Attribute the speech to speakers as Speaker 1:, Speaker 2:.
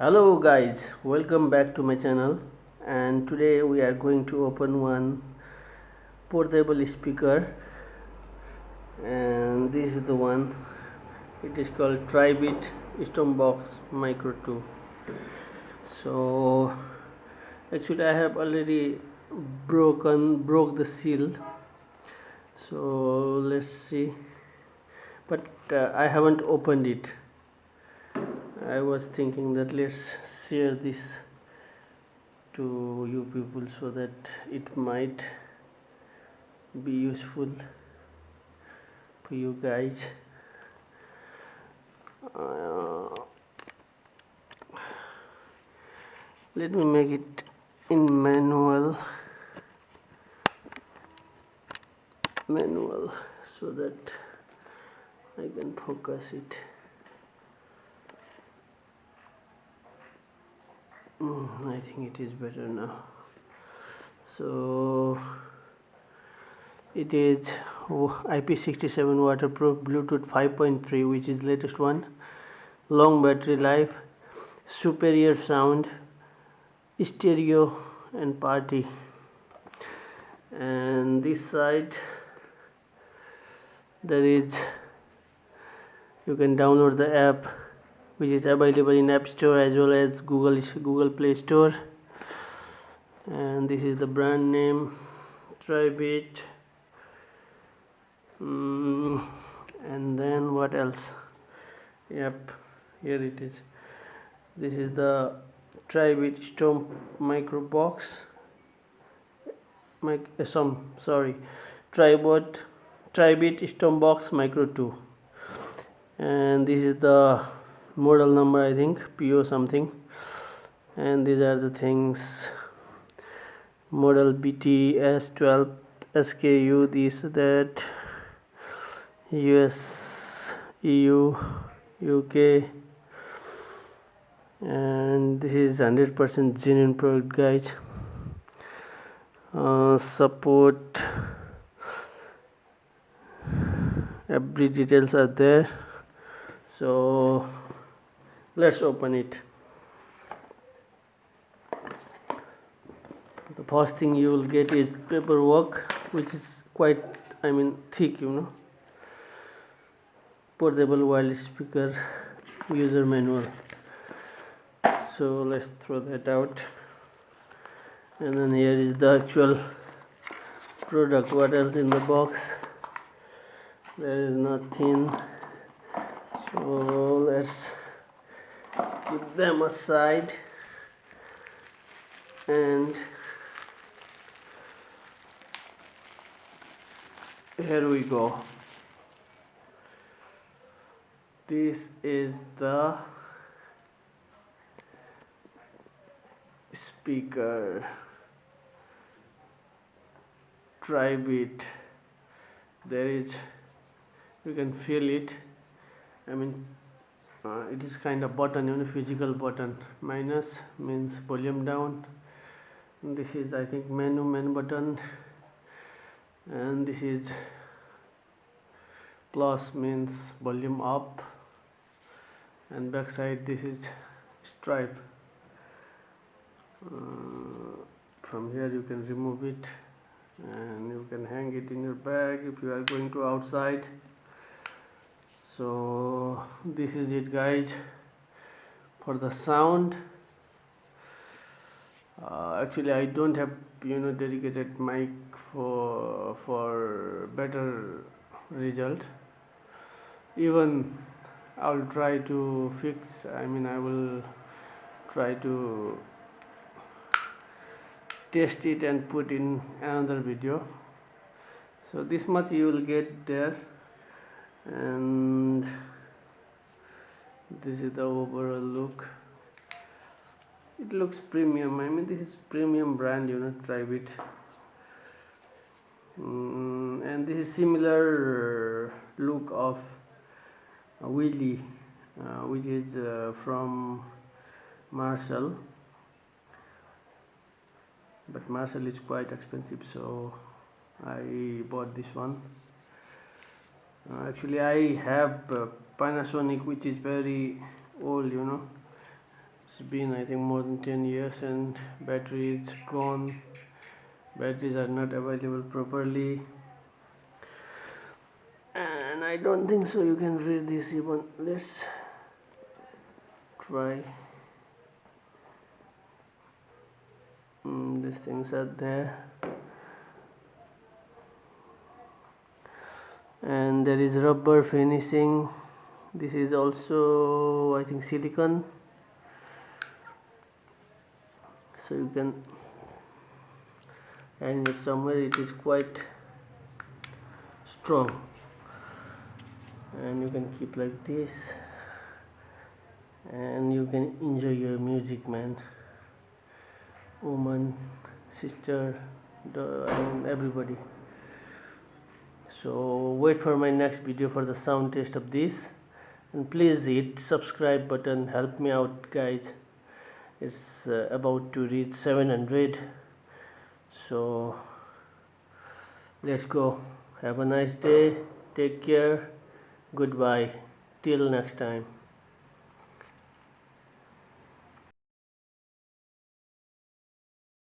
Speaker 1: Hello guys, welcome back to my channel, and today we are going to open one portable speaker, and this is the one. It is called Tribit Stormbox Micro 2. So actually I have already broke the seal, so let's see, but I haven't opened it. I was thinking that let's share this to you people so that it might be useful for you guys. uh, Let me make it in manual so that I can focus it. I think it is better now. So it is IP67 waterproof, Bluetooth 5.3, which is latest one, long battery life, superior sound, stereo and party. And this side there is, you can download the app, which is available in App Store as well as Google Play Store. And this is the brand name, Tribit. And then what else? Yep, here it is. This is the Tribit Storm Micro Box. Tribit Stormbox Micro 2. And this is the model number, I think PO something. And these are the things: model BTS12 SKU, this, that, US, EU, UK. And this is 100% genuine product, guys. Support, every details are there. So let's open it. The first thing you will get is paperwork, which is quite, thick, portable wireless speaker user manual. So let's throw that out. And then here is the actual product. What else in the box? There is nothing. So let's keep them aside, and here we go. This is the speaker, Tribit. There is, you can feel it. It is kind of button, physical button. Minus means volume down. This is, I think, menu button. And this is plus, means volume up. And backside this is stripe. From here you can remove it, and you can hang it in your bag if you are going to outside. So this is it, guys. For the sound, actually I don't have dedicated mic for better result. Even I'll try to fix, I will try to test it and put in another video. So this much you will get there, and this is the overall look. It looks premium. This is premium brand, Tribit. And this is similar look of Wheelie, which is from Marshall, but Marshall is quite expensive, so I bought this one. Actually I have Panasonic, which is very old, It's been I think more than 10 years and battery is gone. Batteries are not available properly, and I don't think so you can read this even. Let's try. These things are there, and there is rubber finishing. This is also I think silicone, so you can hang it somewhere. It is quite strong, and you can keep like this, and you can enjoy your music, man. Woman, sister, I mean everybody. So wait for my next video for the sound test of this, and please hit subscribe button, help me out guys. It's about to reach 700, so let's go. Have a nice day, take care, goodbye, till next time.